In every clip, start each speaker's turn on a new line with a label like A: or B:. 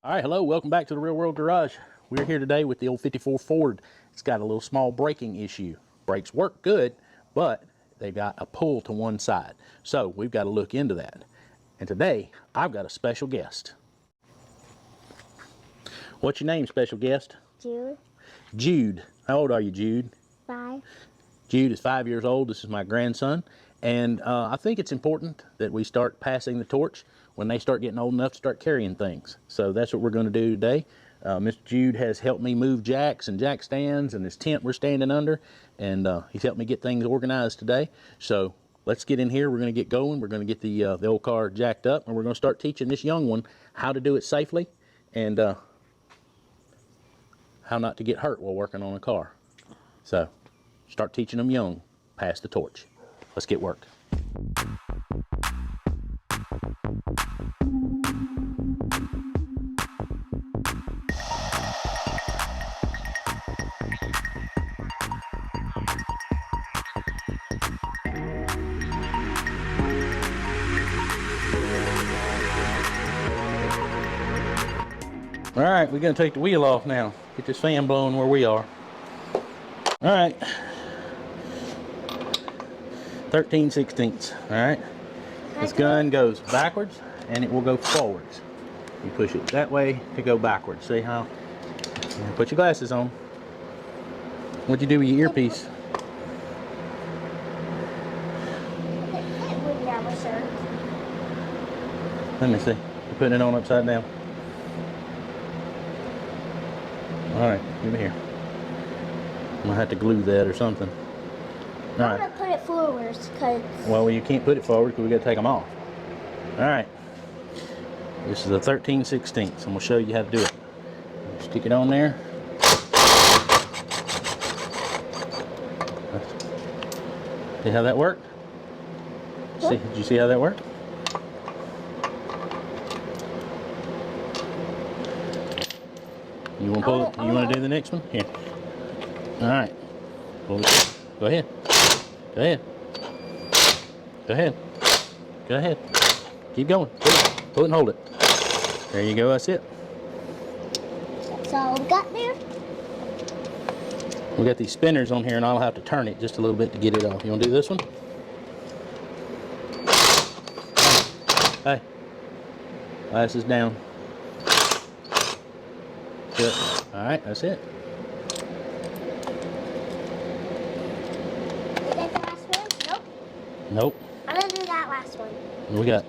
A: All right, hello, welcome back to the Real World Garage. We're here today with the old 54 Ford. It's got a little small braking issue. Brakes work good, but they got a pull to one side. So we've got to look into that. And today, I've got a special guest. What's your name, special guest?
B: Jude.
A: Jude. How old are you, Jude?
B: 5.
A: Jude is 5 years old. This is my grandson. And I think it's important that we start passing the torch when they start getting old enough to start carrying things. So that's what we're going to do today. Mr. Jude has helped me move jacks and jack stands and this tent we're standing under. And he's helped me get things organized today. So let's get in here. We're going to get going. We're going to get the old car jacked up. And we're going to start teaching this young one how to do it safely and how not to get hurt while working on a car. So start teaching them young. Pass the torch. Let's get work. All right, we're gonna take the wheel off now. Get this fan blowing where we are. All right. 13/16, all right? This gun goes backwards and it will go forwards. You push it that way to go backwards. See how? Put your glasses on. What'd you do with your earpiece? Let me see. You're putting it on upside down. All right, give me here. I'm gonna have to glue that or something.
B: I'm gonna put it forwards because.
A: Well, you can't put it forward because we gotta take them off. All right. This is a 13/16. I'm gonna show you how to do it. Stick it on there. See how that worked? See? Did you see how that worked? You want to pull it? You want to do the next one? Here. All right. Pull it. Go ahead. Go ahead. Go ahead. Go ahead. Keep going. Pull it and hold it. There you go. That's it.
B: That's all we got there.
A: We got these spinners on here, and I'll have to turn it just a little bit to get it off. You want to do this one? Hey. Glasses down. Good. All right. That's it. Nope.
B: I'm gonna do that last one.
A: We got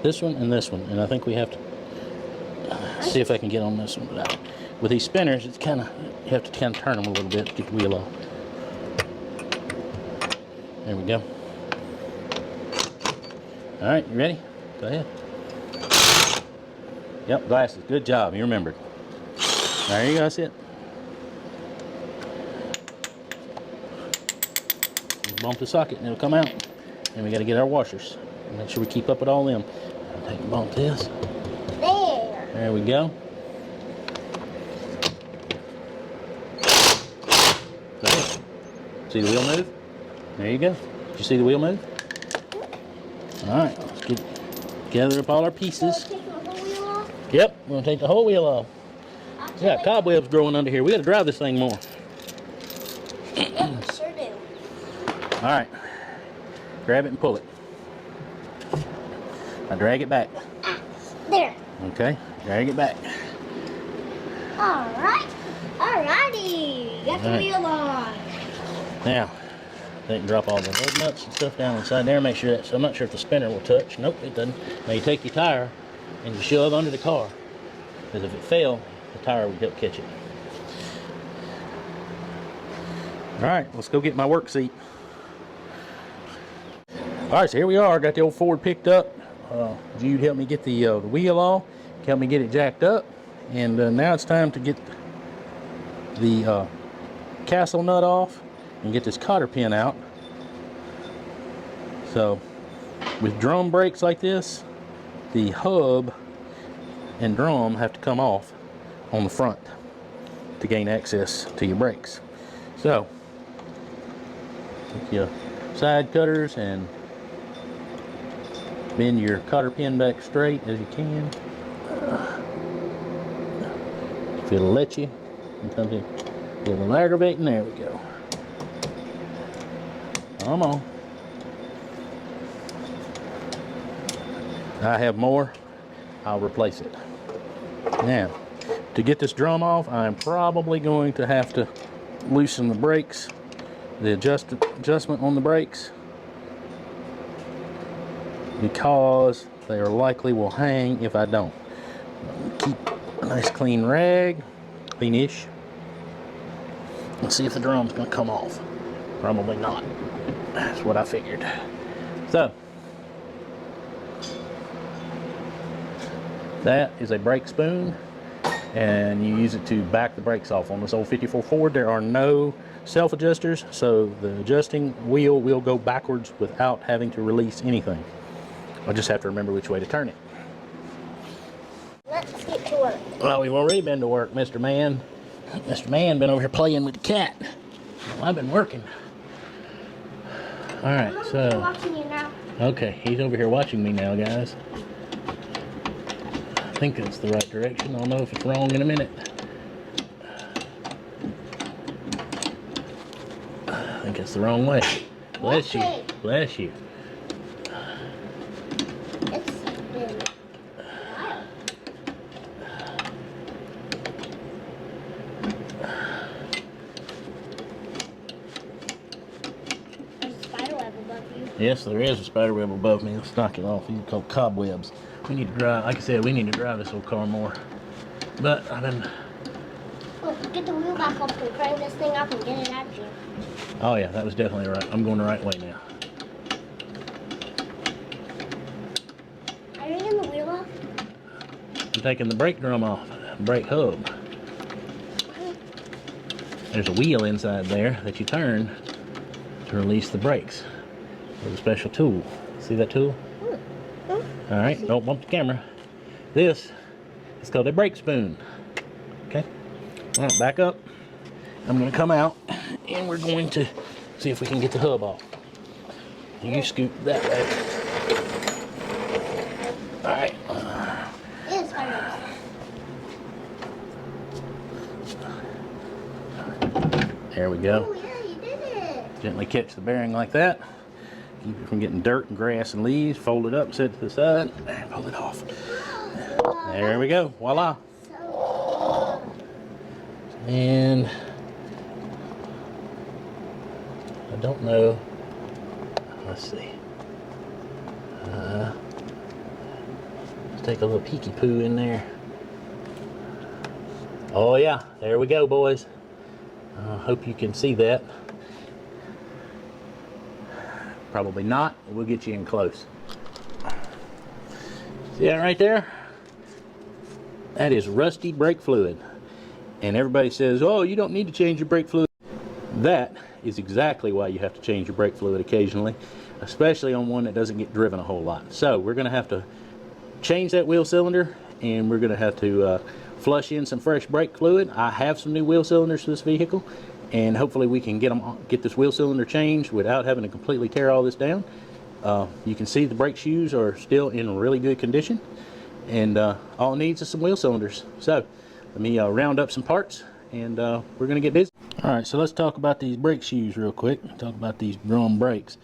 A: this one and this one, and I think we have to see if I can get on this one. But with these spinners, it's kind of you have to kind of turn them a little bit to get the wheel off. There we go. All right, you ready? Go ahead. Yep, glasses. Good job. You remembered. There you go. That's it. Bump the socket and it'll come out. And we got to get our washers. Make sure we keep up with all them. I'll take and bump this.
B: There.
A: There we go. Go ahead. See the wheel move? There you go. Did you see the wheel move? All right. Let's gather up all our pieces.
B: Take the whole wheel off?
A: Yep. We're going to take the whole wheel off. We got cobwebs growing under here. We got to drive this thing more.
B: Sure do.
A: All right, grab it and pull it. Now drag it back.
B: There.
A: Okay, drag it back.
B: All right. Alrighty. Got the wheel on.
A: Now, they can drop all the lug nuts and stuff down inside there. Make sure I'm not sure if the spinner will touch. Nope, it doesn't. Now you take your tire and you shove under the car. Because if it fell, the tire would help catch it. All right, let's go get my work seat. All right, so here we are. Got the old Ford picked up. Jude helped me get the wheel off, helped me get it jacked up, and now it's time to get the castle nut off and get this cotter pin out. So, with drum brakes like this, the hub and drum have to come off on the front to gain access to your brakes. So, take your side cutters and bend your cotter pin back straight as you can. If it'll let you. Sometimes it's a little aggravating. There we go. Come on. I have more. I'll replace it. Now, to get this drum off, I'm probably going to have to loosen the brakes, the adjustment on the brakes, because they are likely will hang if I don't. Keep a nice clean rag, cleanish. Let's see if the drum's gonna come off. Probably not. That's what I figured. So, that is a brake spoon, and you use it to back the brakes off. On this old 54 Ford, there are no self-adjusters, so the adjusting wheel will go backwards without having to release anything. I just have to remember which way to turn it.
B: Let's get to work.
A: Well, we've already been to work, Mr. Man. Mr. Man been over here playing with the cat. Well, I've been working. All right,
B: I'm
A: so
B: watching you now.
A: okay, he's over here watching me now, guys. I think that's the right direction. I'll know if it's wrong in a minute. I think it's the wrong way. Bless you.
B: Okay.
A: Bless you.
B: It's been a while. There's a spider web above you.
A: Yes, there is a spider web above me. Let's knock it off. These are called cobwebs. We need to drive, like I said, we need to drive this old car more. But I've been,
B: Look, get the wheel back up and crank this thing up and get it out of here.
A: oh yeah, that was definitely right. I'm going the right way now.
B: Are you getting the wheel off?
A: I'm taking the brake drum off, brake hub. There's a wheel inside there that you turn to release the brakes with a special tool. See that tool? All right, don't bump the camera. This is called a brake spoon. Okay, all right, back up. I'm gonna come out and we're going to see if we can get the hub off. You scoot that way. All right.
B: It's spider web.
A: There we go.
B: Oh yeah, you did it.
A: Gently catch the bearing like that. Keep it from getting dirt and grass and leaves. Fold it up, set it to the side, and pull it off. There we go. Voila.
B: So,
A: And I don't know. Let's see. Let's take a little peeky poo in there. Oh yeah, there we go, boys. I hope you can see that. Probably not. We'll get you in close. See that right there? That is rusty brake fluid. And everybody says, oh, you don't need to change your brake fluid. That is exactly why you have to change your brake fluid occasionally, especially on one that doesn't get driven a whole lot. So we're going to have to change that wheel cylinder, and we're going to have to flush in some fresh brake fluid. I have some new wheel cylinders for this vehicle, and hopefully we can get this wheel cylinder changed without having to completely tear all this down. You can see the brake shoes are still in really good condition, and all it needs is some wheel cylinders. So let me round up some parts, and we're going to get busy. All right, so let's talk about these brake shoes real quick. Talk about these drum brakes.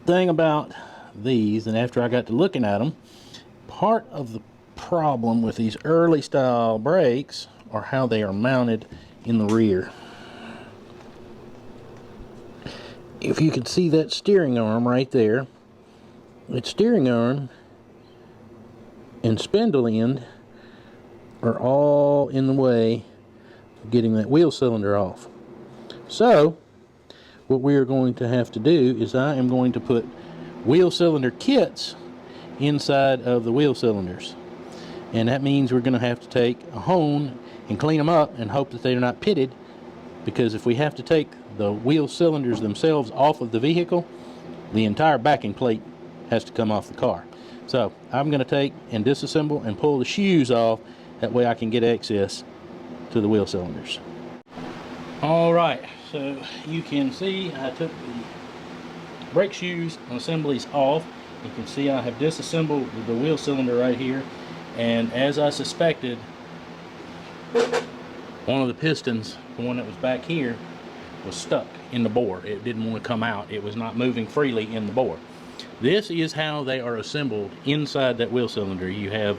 A: Thing about these, and after I got to looking at them, part of the problem with these early style brakes are how they are mounted in the rear. If you can see that steering arm right there, that steering arm and spindle end are all in the way of getting that wheel cylinder off. So what we are going to have to do is I am going to put wheel cylinder kits inside of the wheel cylinders, and that means we're going to have to take a hone and clean them up and hope that they're not pitted, because if we have to take the wheel cylinders themselves off of the vehicle, the entire backing plate has to come off the car. So I'm going to take and disassemble and pull the shoes off. That way I can get access to the wheel cylinders. All right, so you can see I took the brake shoes and assemblies off. You can see I have disassembled the wheel cylinder right here, and as I suspected, one of the pistons, the one that was back here, was stuck in the bore. It didn't want to come out. It was not moving freely in the bore. This is how they are assembled inside that wheel cylinder. You have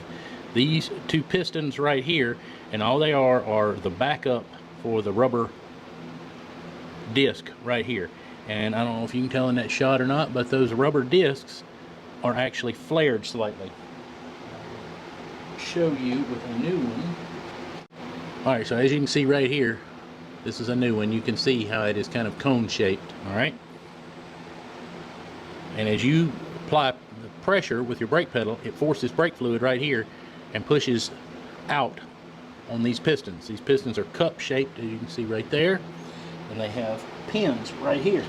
A: these two pistons right here, and all they are the backup for the rubber disc right here. And I don't know if you can tell in that shot or not, but those rubber discs are actually flared slightly. I'll show you with a new one. Alright, so as you can see right here, this is a new one. You can see how it is kind of cone shaped. Alright, and as you apply the pressure with your brake pedal, it forces brake fluid right here and pushes out on these pistons. These pistons are cup shaped, as you can see right there, and they have pins right here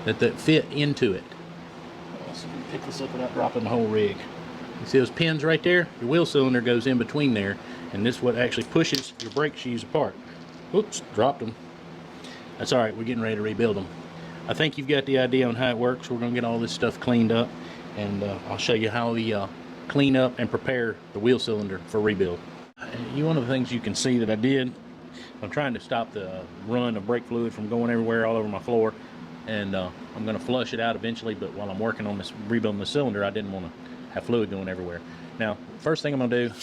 A: that fit into it. Let's see if we can pick this up without dropping the whole rig. You see those pins right there? Your wheel cylinder goes in between there, and this is what actually pushes your brake shoes apart. Oops, dropped them. That's alright, we're getting ready to rebuild them. I think you've got the idea on how it works. We're going to get all this stuff cleaned up, and I'll show you how we clean up and prepare the wheel cylinder for rebuild. One of the things you can see that I did, I'm trying to stop the run of brake fluid from going everywhere all over my floor, and I'm going to flush it out eventually, but while I'm working on this rebuilding the cylinder, I didn't want to have fluid going everywhere. Now, first thing I'm going to do,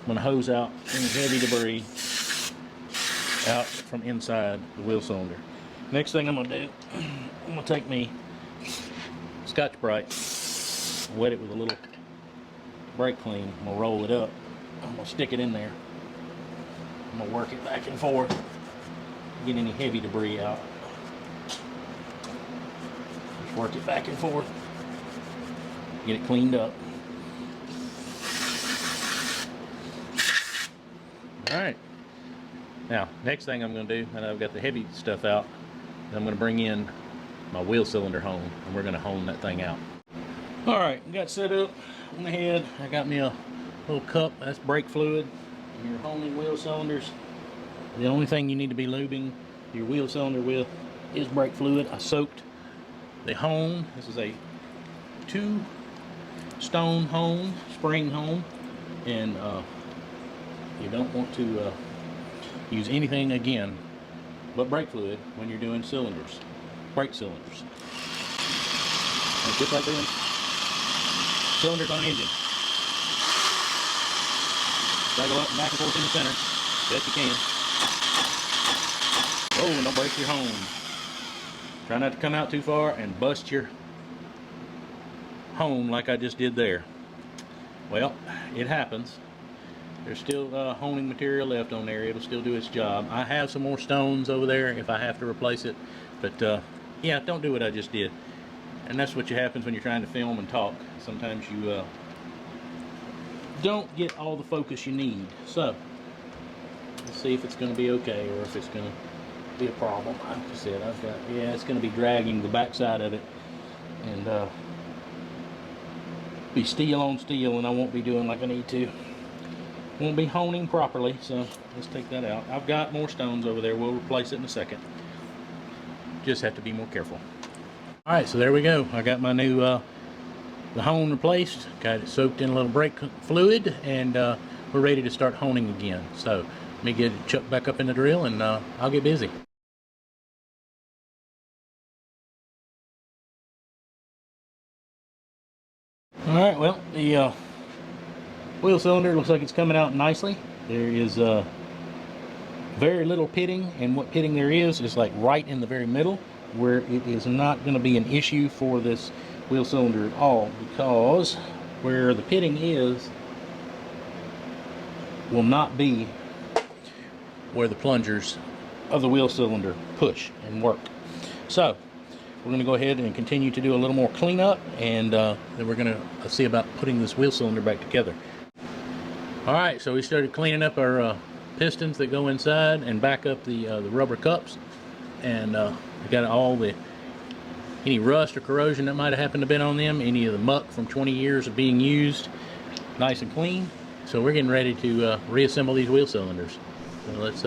A: I'm going to hose out any heavy debris out from inside the wheel cylinder. Next thing I'm going to do, I'm going to take me Scotch-Brite, wet it with a little brake clean. I'm going to roll it up. I'm going to stick it in there. I'm going to work it back and forth, get any heavy debris out. Just work it back and forth, get it cleaned up. Alright, now next thing I'm going to do, and I've got the heavy stuff out, I'm going to bring in my wheel cylinder hone, and we're going to hone that thing out. Alright, got set up on the head. I got me a little cup, that's brake fluid. And your honing wheel cylinders, the only thing you need to be lubing your wheel cylinder with is brake fluid. I soaked the hone. This is a 2-stone hone, spring hone, and you don't want to use anything again but brake fluid when you're doing cylinders, brake cylinders. And just like this, cylinders on an engine. Cycle up and back and forth in the center, best you can. Oh, and don't break your hone. Try not to come out too far and bust your hone like I just did there. Well, it happens. There's still honing material left on there. It'll still do its job. I have some more stones over there if I have to replace it. But yeah, don't do what I just did. And that's what happens when you're trying to film and talk. Sometimes you don't get all the focus you need. So let's see if it's going to be okay or if it's going to be a problem. Like I said, yeah, it's going to be dragging the backside of it and be steel on steel, and I won't be doing like I need to. Won't be honing properly, so let's take that out. I've got more stones over there. We'll replace it in a second. Just have to be more careful. All right, so there we go. I got my new the hone replaced. Got it soaked in a little brake fluid, and we're ready to start honing again. So let me get it chucked back up in the drill, and I'll get busy. All right, well, the wheel cylinder looks like it's coming out nicely. There is very little pitting, and what pitting there is like right in the very middle, where it is not going to be an issue for this wheel cylinder at all, because where the pitting is will not be where the plungers of the wheel cylinder push and work. So we're going to go ahead and continue to do a little more cleanup, and then we're going to see about putting this wheel cylinder back together. Alright, so we started cleaning up our pistons that go inside and back up the rubber cups, and we got all any rust or corrosion that might have happened to been on them, any of the muck from 20 years of being used, nice and clean. So we're getting ready to reassemble these wheel cylinders. So let's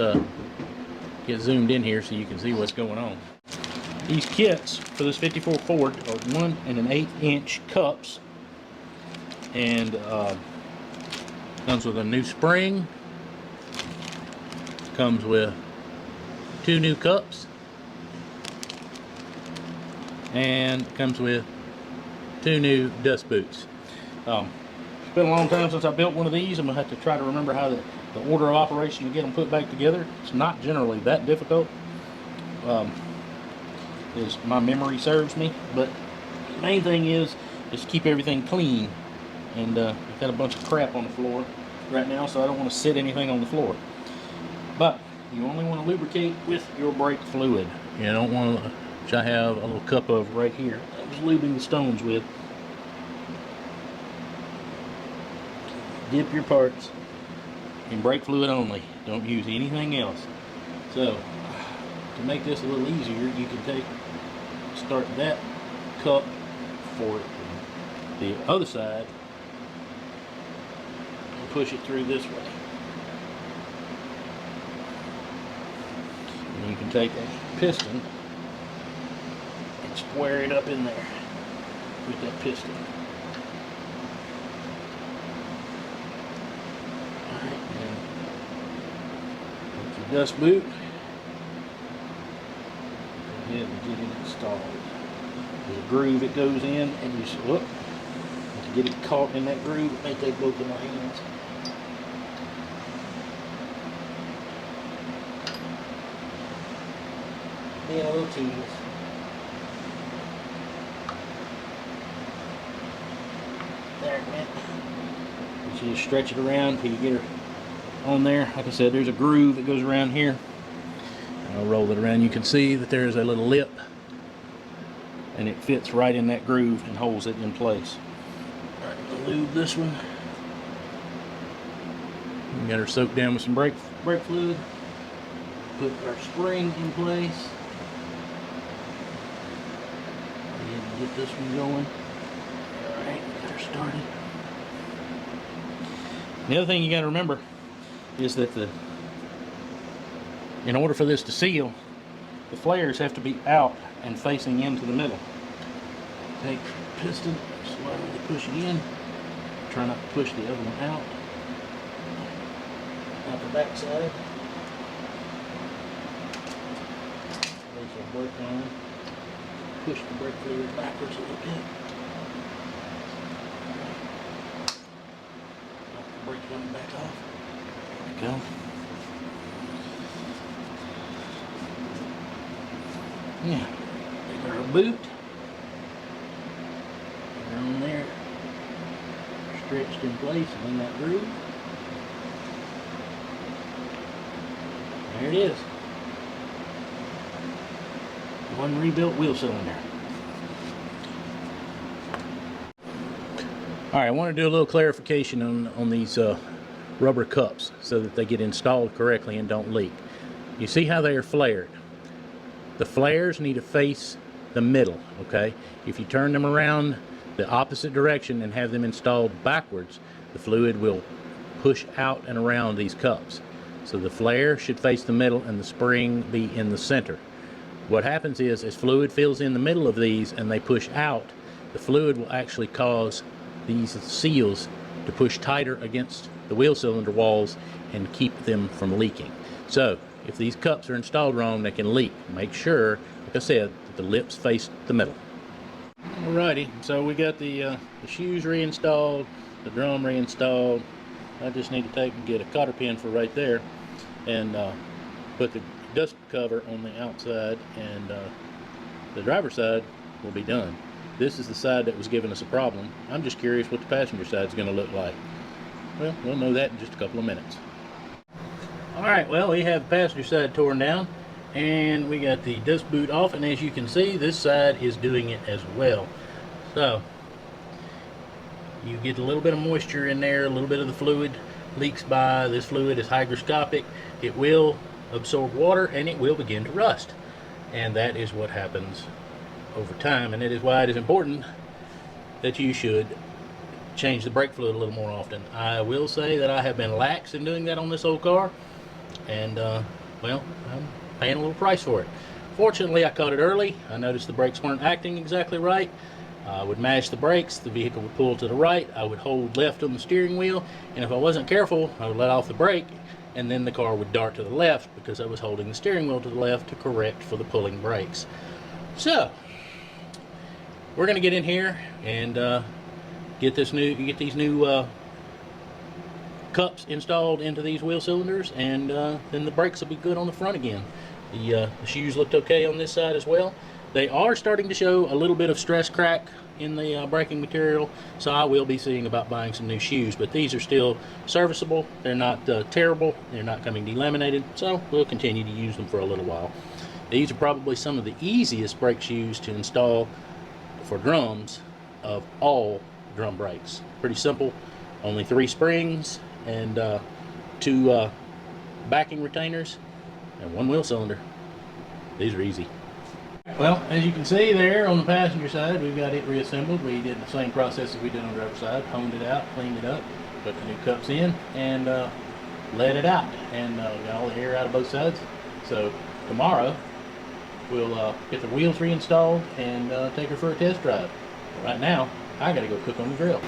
A: get zoomed in here so you can see what's going on. These kits for this 54 Ford are 1 1/8 inch cups, and Comes with a new spring. Comes with 2 new cups. And comes with 2 new dust boots. It's been a long time since I built one of these. I'm going to have to try to remember how the order of operation to get them put back together. It's not generally that difficult, as my memory serves me. But the main thing is keep everything clean. And I've got a bunch of crap on the floor right now, so I don't want to sit anything on the floor. But you only want to lubricate with your brake fluid. You don't want to, which I have a little cup of right here. I was lubing the stones with. Dip your parts in brake fluid only. Don't use anything else. So, to make this a little easier, you can start that cup for the other side and push it through this way. And you can take a piston and square it up in there with that piston. Dust boot. Go ahead and get it installed. There's a groove it goes in, and you just look to get it caught in that groove. It may take both of my hands. Being a little tedious. There it went. You just stretch it around until you get her on there. Like I said, there's a groove that goes around here. I'll roll it around. You can see that there's a little lip, and it fits right in that groove and holds it in place. All right, we'll lube this one. We got her soaked down with some brake fluid. Put our spring in place. And get this one going. All right, got her started. The other thing you got to remember is that in order for this to seal, the flares have to be out and facing into the middle. Take the piston, slowly push it in. Try not to push the other one out the back side. Place our brake on. Push the brake fluid backwards a little bit. Knock the brake coming back off. There we go. Yeah, take our boot. Put her on there, stretched in place and in that groove. There it is. One rebuilt wheel cylinder. All right, I want to do a little clarification on these rubber cups so that they get installed correctly and don't leak. You see how they are flared? The flares need to face the middle, okay? If you turn them around the opposite direction and have them installed backwards, the fluid will push out and around these cups. So the flare should face the middle and the spring be in the center. What happens is, as fluid fills in the middle of these and they push out, the fluid will actually cause these seals to push tighter against the wheel cylinder walls and keep them from leaking. So if these cups are installed wrong, they can leak. Make sure, like I said, that the lips face the middle. Alrighty, so we got the shoes reinstalled, the drum reinstalled. I just need to take and get a cotter pin for right there and put the dust cover on the outside, and the driver's side will be done. This is the side that was giving us a problem. I'm just curious what the passenger side is going to look like. Well, we'll know that in just a couple of minutes. Alright, well, we have the passenger side torn down, and we got the dust boot off, and as you can see, this side is doing it as well. So you get a little bit of moisture in there, a little bit of the fluid leaks by. This fluid is hygroscopic. It will absorb water and it will begin to rust, and that is what happens over time, and that is why it is important that you should change the brake fluid a little more often. I will say that I have been lax in doing that on this old car, and well, I'm paying a little price for it. Fortunately, I caught it early. I noticed the brakes weren't acting exactly right. I would mash the brakes, the vehicle would pull to the right, I would hold left on the steering wheel, and if I wasn't careful, I would let off the brake, and then the car would dart to the left because I was holding the steering wheel to the left to correct for the pulling brakes. So, we're going to get in here and get these new cups installed into these wheel cylinders, and then the brakes will be good on the front again. The shoes looked okay on this side as well. They are starting to show a little bit of stress crack in the braking material, so I will be seeing about buying some new shoes, but these are still serviceable. They're not terrible. They're not coming delaminated, so we'll continue to use them for a little while. These are probably some of the easiest brake shoes to install for drums of all drum brakes. Pretty simple, only 3 springs and 2 backing retainers and 1 wheel cylinder. These are easy. Well, as you can see there on the passenger side, we've got it reassembled. We did the same process as we did on the driver's side, honed it out, cleaned it up, put the new cups in, and let it out, and got all the air out of both sides. So tomorrow we'll get the wheels reinstalled and take her for a test drive. Right now, I gotta go cook on the grill.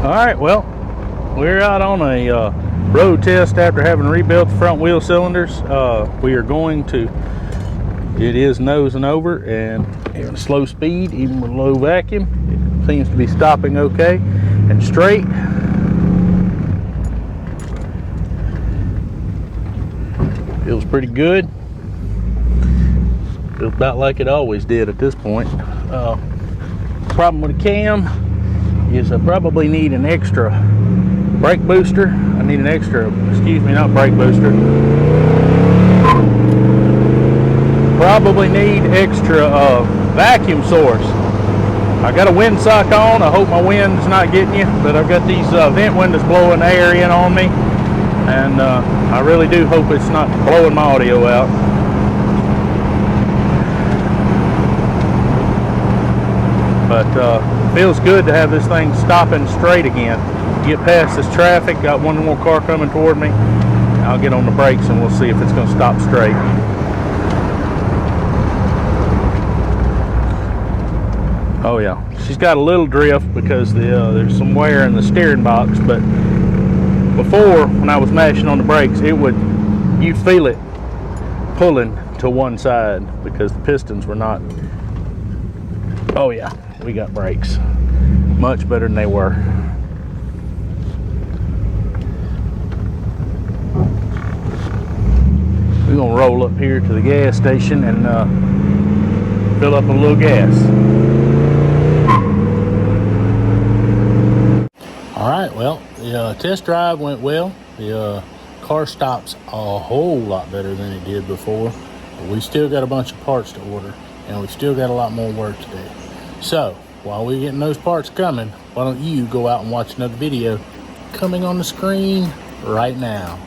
A: Alright, well, we're out on a road test after having rebuilt the front wheel cylinders. We are going to, it is nosing over and at slow speed, even with low vacuum. It seems to be stopping okay and straight. Feels pretty good. Feels about like it always did at this point. Problem with the cam is I probably need an extra brake booster. I need an extra, excuse me, not brake booster. Probably need extra vacuum source. I got a windsock on. I hope my wind's not getting you, but I've got these vent windows blowing air in on me, and I really do hope it's not blowing my audio out. But feels good to have this thing stopping straight again. Get past this traffic, got one more car coming toward me. I'll get on the brakes and we'll see if it's going to stop straight. Oh yeah, she's got a little drift because there's some wear in the steering box, but before, when I was mashing on the brakes, you feel it pulling to one side because the pistons were not. Oh yeah, we got brakes. Much better than they were. We're gonna roll up here to the gas station and fill up a little gas. All right, well, the test drive went well. The car stops a whole lot better than it did before, but we still got a bunch of parts to order, and we've still got a lot more work to do. So, while we're getting those parts coming, why don't you go out and watch another video coming on the screen right now.